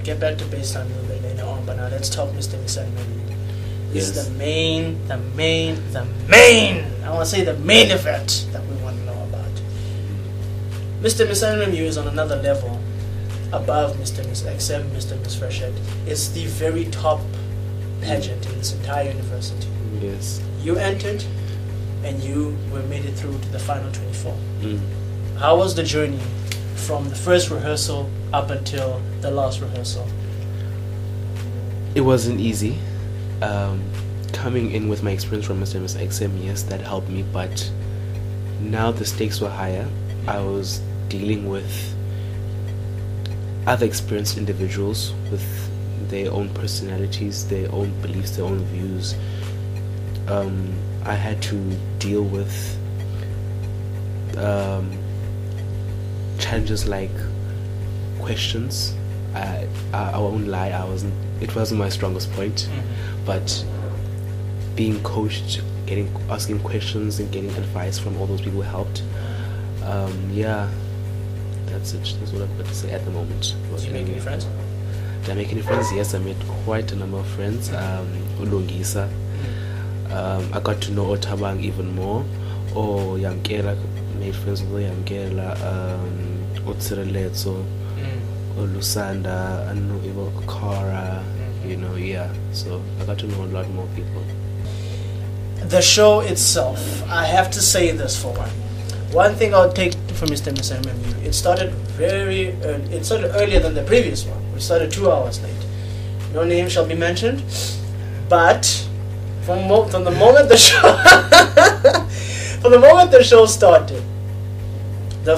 get back to baseline a little bit later on, but now let's talk Mr. Miss NMMU. This is the main, I want to say the main event that we want to know about. Mr. Miss NMMU is on another level above Mr. Miss XM, Mr. Miss Freshet. It's the very top pageant in this entire university. Yes. You entered and you made it through to the final 24. How was the journey from the first rehearsal up until the last rehearsal? It wasn't easy. Coming in with my experience from Mr and Miss XM, yes, that helped me, but now the stakes were higher. I was dealing with other experienced individuals with their own personalities, their own beliefs, their own views. I had to deal with challenges like questions. I won't lie, it wasn't my strongest point, but being coached, asking questions and getting advice from all those people helped. Yeah, that's it. That's what I've got to say at the moment. Did you make any friends? Did I make any friends? Yes, I made quite a number of friends. Ulungisa. I got to know Otabang even more. Yamkela, made friends with Yamkela, Otsireletso, Lusanda, I know about Kara, yeah. So I got to know a lot more people. The show itself, I have to say this for one. One thing I'll take from Mr. and Miss NMMU, it started very early. It started earlier than the previous one. We started 2 hours late. No name shall be mentioned, but from the moment the show from the moment the show started, the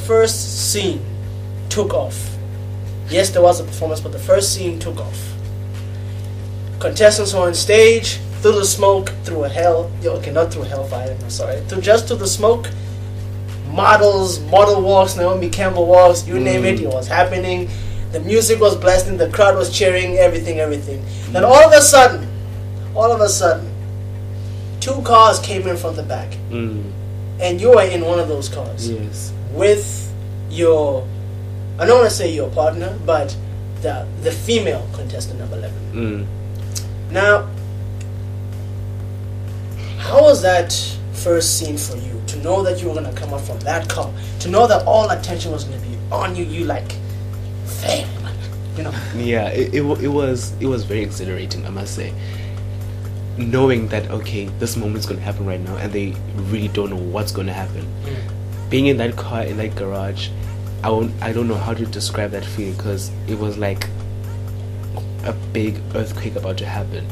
first scene took off. Yes, there was a performance, but the first scene took off. Contestants were on stage, through the smoke, through a not through hellfire, I'm sorry, just through the smoke. Model walks, Naomi Campbell walks, you name it was happening. The music was blasting, the crowd was cheering, everything. Then all of a sudden, 2 cars came in from the back. And you were in one of those cars. Yes. With your, I don't want to say your partner, but the female contestant number 11. Now, how was that first scene for you? To know that you were going to come up from that car, to know that all attention was going to be on you, fame, Yeah, it was very exhilarating, I must say. Knowing that, okay, this moment's going to happen right now, and they really don't know what's going to happen. Being in that car, in that garage, I don't know how to describe that feeling, because it was like a big earthquake about to happen,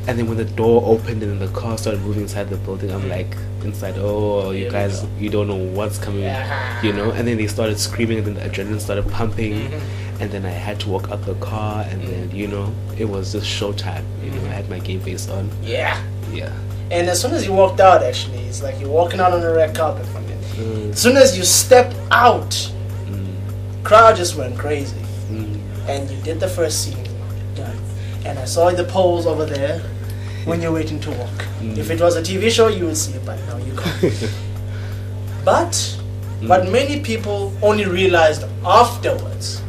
And then when the door opened and the car started moving inside the building, I'm like, inside, you guys, you don't know what's coming, And then they started screaming, and then the adrenaline started pumping, and then I had to walk out the car, and then, it was just showtime. I had my game face on. Yeah. Yeah. And as soon as you walked out, actually, it's like you're walking out on a red carpet from it. As soon as you stepped out, crowd just went crazy. And you did the first scene. Done. And I saw the polls over there when you're waiting to walk. If it was a TV show, you would see it, but no, you can't. But many people only realized afterwards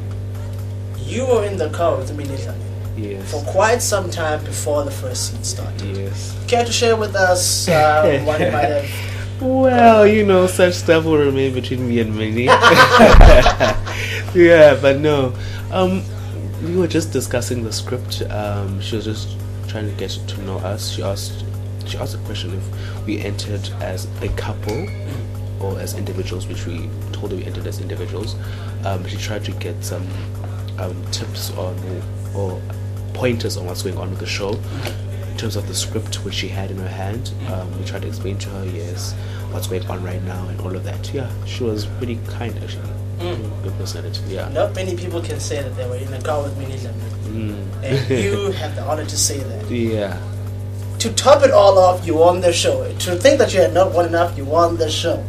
you were in the car with Minnie Dlamini. Yes. For quite some time before the first scene started. Yes. Care to share with us what you might have? Well, such stuff will remain between me and Minnie. Yeah, but no. We were just discussing the script. She was just trying to get to know us. She asked a question if we entered as a couple or as individuals, which we told her we entered as individuals. She tried to get some tips on or pointers on what's going on with the show in terms of the script which she had in her hand. We tried to explain to her, yes, what's going on right now and all of that. Yeah, she was pretty kind, actually. Good personality. Yeah. Not many people can say that they were in a car with Minnie Dlamini. And you have the honor to say that. Yeah. To top it all off, you won the show. To think that you had not won enough, you won the show.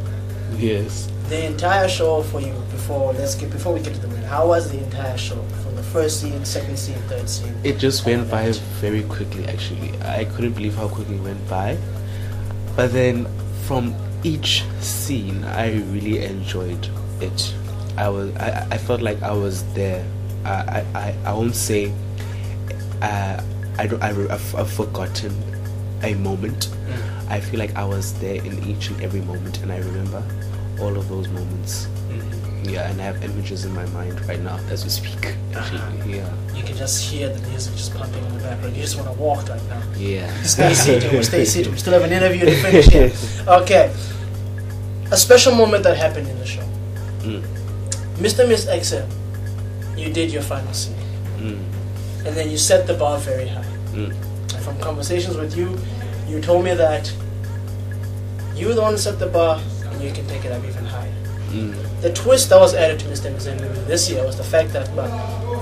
Yes. The entire show for you, before we get to the win, how was the entire show? From the first scene, second scene, third scene? It just went by very quickly, actually. I couldn't believe how quickly it went by. But then from each scene, I really enjoyed it. I felt like I was there I won't say I've forgotten a moment. I feel like I was there in each and every moment, and I remember all of those moments. Yeah, and I have images in my mind right now as we speak. Yeah. You can just hear the music just pumping in the background. You just want to walk right now. Yeah. Stay seated. We still have an interview to finish here. Okay. A special moment that happened in the show. Mr and Miss XM, you did your final scene. And then you set the bar very high. And from conversations with you, you told me that you were the one who set the bar and you can take it up even higher. The twist that was added to Mr and Miss NMMU this year was the fact that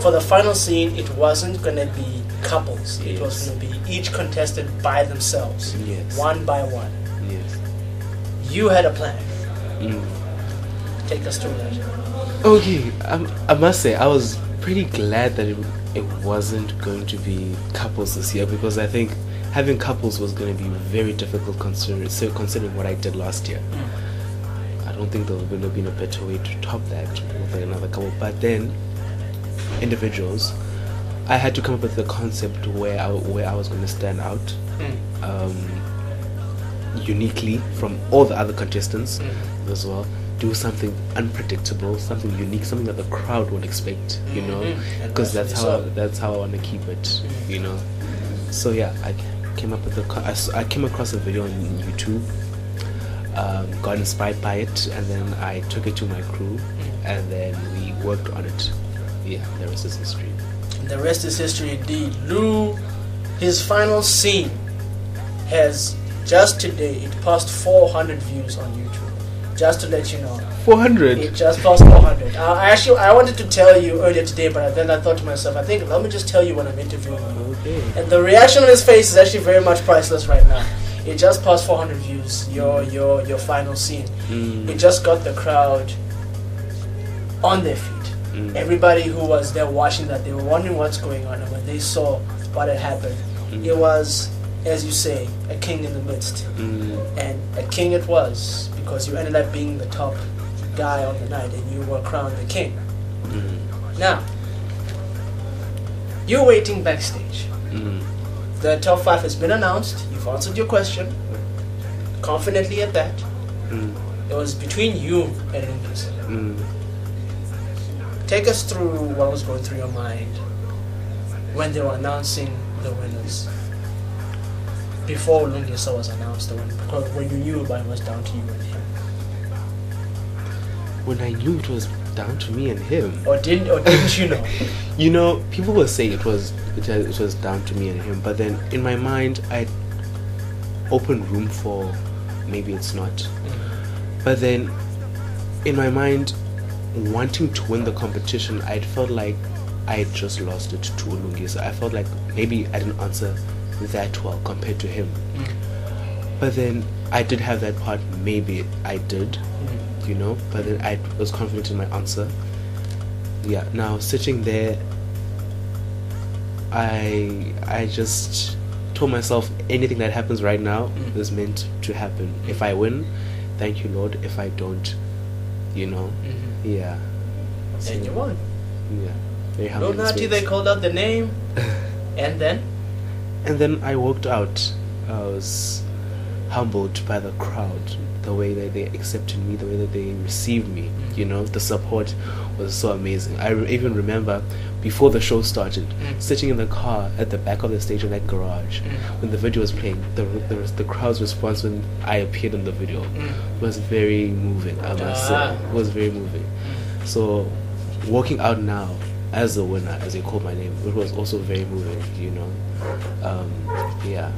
for the final scene, it wasn't going to be couples. It was going to be each contestant by themselves, one by one. You had a plan. Take us through that. Okay, I must say I was pretty glad that it wasn't going to be couples this year, because I think having couples was going to be very difficult considering what I did last year. I don't think there would have been a better way to top that with another couple. But then, individuals, I had to come up with the concept where I was going to stand out uniquely from all the other contestants as well. Do something unpredictable, something unique, something that the crowd won't expect, you know, because that's how I want to keep it, you know. So yeah, I came across a video on YouTube, got inspired by it, and then I took it to my crew, and then we worked on it. Yeah, the rest is history. The rest is history indeed. Lou, his final scene has just today, it passed 400 views on YouTube. Just to let you know. 400? It just passed 400. I wanted to tell you earlier today, but then I thought to myself, I think, let me just tell you when I'm interviewing you. Okay. And the reaction on his face is actually very much priceless right now. It just passed 400 views, your final scene. It just got the crowd on their feet. Everybody who was there watching that, they were wondering what's going on, and when they saw what had happened, it was, as you say, a king in the midst. And a king it was, because you ended up being the top guy on the night and you were crowned the king. Now, you're waiting backstage. The top 5 has been announced. You've answered your question confidently at that. It was between you and Lucas. Take us through what was going through your mind when they were announcing the winners. Before Lungisa was announced, the winner, because when you knew it was down to you and him. When I knew it was down to me and him. Or didn't you know? You know, people will say it was down to me and him, but then in my mind I'd open room for maybe it's not. But then in my mind, wanting to win the competition, I felt like I had just lost it to Lungisa. I felt like maybe I didn't answer that well compared to him. But then I did have that part, maybe I did, you know, but then I was confident in my answer. Yeah, now sitting there, I just told myself anything that happens right now is meant to happen. If I win, thank you Lord. If I don't, you know, yeah. So, and you won. Yeah. Very humble. Lunathi, they called out the name, and then? And then I walked out. I was humbled by the crowd, the way that they accepted me, the way that they received me. You know, the support was so amazing. I even remember before the show started, sitting in the car at the back of the stage in that garage, when the video was playing, the crowd's response when I appeared in the video was very moving. I must say, it was very moving. So, walking out now as the winner, as they called my name, it was also very moving. You know, yeah.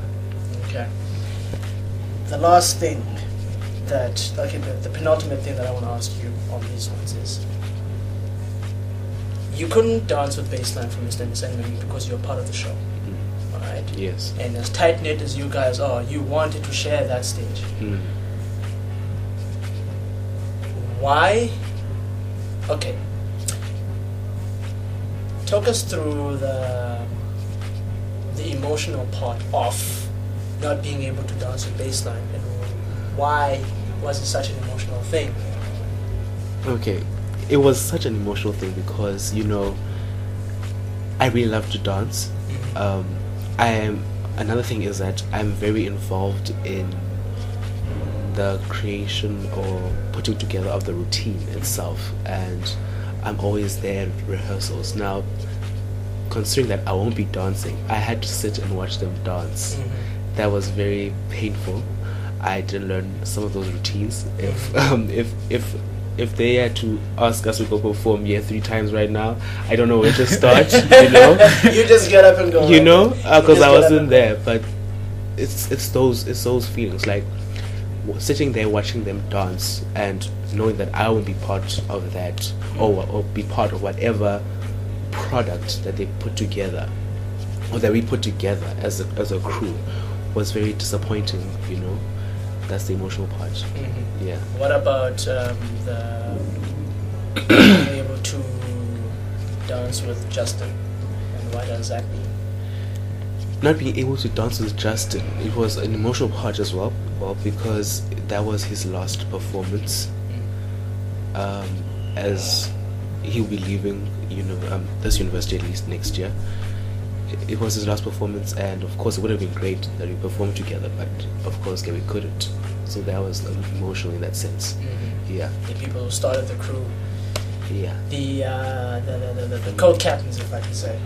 Okay. The last thing the penultimate thing that I want to ask you on these ones is, you couldn't dance with baseline for Mr and Miss NMMU because you're part of the show, alright? Yes. And as tight-knit as you guys are, you wanted to share that stage. Why? Okay. Talk us through the emotional part of not being able to dance with baseline, and why was it such an emotional thing? Okay, it was such an emotional thing because, you know, I really love to dance. Another thing is that I'm very involved in the creation or putting together of the routine itself, and I'm always there at rehearsals. Now, considering that I won't be dancing, I had to sit and watch them dance. That was very painful. I didn't learn some of those routines. If they had to ask us to go perform 3 times right now, I don't know where to start. You know, you just get up and go. You know, because I wasn't there. But it's those feelings, like sitting there watching them dance and knowing that I will be part of that, or be part of whatever product that they put together, or that we put together as a crew, was very disappointing. You know, that's the emotional part. Yeah. What about being able to dance with Justin, and what does that mean? Not being able to dance with Justin, it was an emotional part as well. Well, because that was his last performance, as he'll be leaving, this university at least next year. It was his last performance, and of course it would have been great that we performed together, but of course we couldn't. So that was emotional in that sense. Yeah. The people who started the crew. Yeah. The co-captains, if I can say.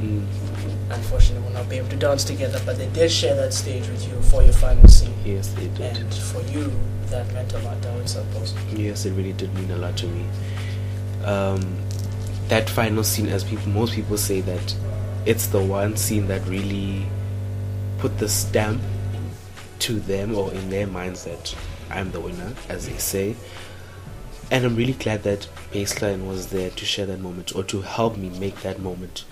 Unfortunately, will not be able to dance together, but they did share that stage with you for your final scene. Yes, they did. And for you, that meant a lot, I would suppose. Yes, it really did mean a lot to me. That final scene, as most people say, that it's the one scene that really put the stamp to them, or in their minds, that I'm the winner, as they say. And I'm really glad that Baseline was there to share that moment, or to help me make that moment.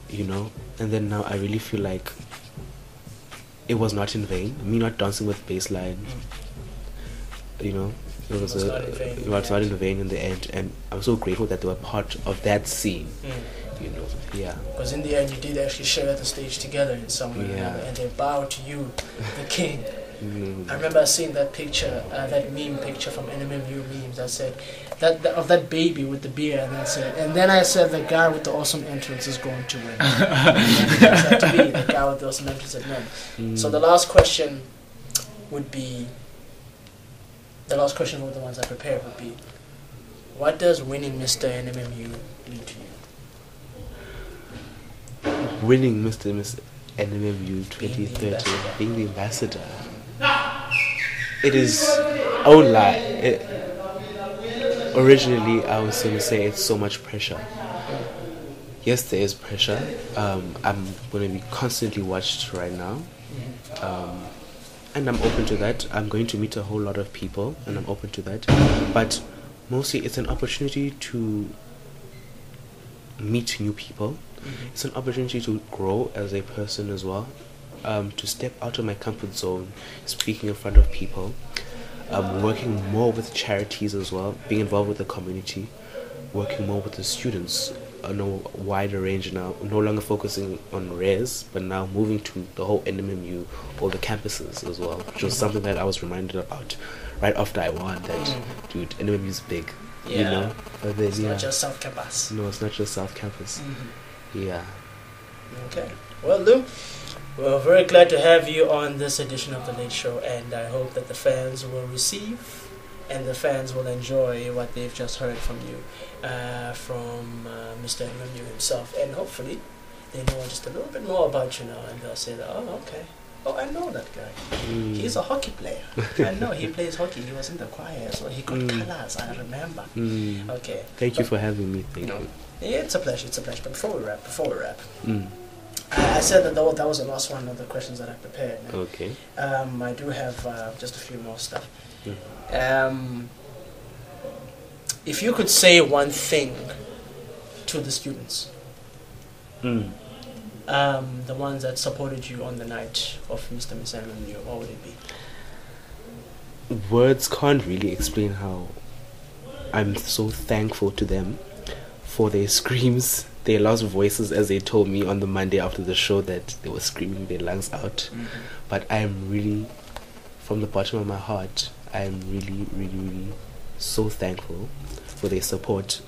You know, and then now I really feel like it was not in vain. Me not dancing with Baseline, you know, it was not in vain in the end. And I'm so grateful that they were part of that scene. You know, yeah. Because in the end, you did actually share the stage together in some way, and they bowed to you, the king. I remember seeing that picture, that meme picture from NMMU memes that said of that baby with the beer, and then I said the guy with the awesome entrance is going to win. And it turned out to be the guy with the awesome entrance that won. So the last question would be, the last question of the ones I prepared would be, what does winning Mr. NMMU mean to you? Winning Mr. and Miss NMMU 2030, being the ambassador. It is, I won't lie, originally I was going to say it's so much pressure. Yes, there is pressure. I'm going to be constantly watched right now, and I'm open to that. I'm going to meet a whole lot of people, and I'm open to that. But mostly it's an opportunity to meet new people. It's an opportunity to grow as a person as well. To step out of my comfort zone, speaking in front of people, working more with charities as well, being involved with the community, working more with the students on a wider range now, no longer focusing on res, but now moving to the whole NMMU, all the campuses as well, which was something that I was reminded about right after I won, that, dude, NMMU is big, you know? But then, it's not just South Campus. No, it's not just South Campus. Yeah. Okay. Well, Lou, we're very glad to have you on this edition of The Late Show, and I hope that the fans will receive and the fans will enjoy what they've just heard from you, from Mr. NMMU himself, and hopefully they know just a little bit more about you now, and they'll say that, oh, okay, oh, I know that guy. He's a hockey player. I know he plays hockey. He was in the choir, so he got colors, I remember. Okay. Thank you for having me. Thank you. It's a pleasure, it's a pleasure. But before we wrap, I said that that was the last one of the questions that I prepared. Okay. I do have just a few more stuff. If you could say one thing to the students, the ones that supported you on the night of Mr. and Miss NMMU, what would it be? Words can't really explain how I'm so thankful to them for their screams, their lost voices, as they told me on the Monday after the show that they were screaming their lungs out. But I am really, from the bottom of my heart, I am really, really, really so thankful for their support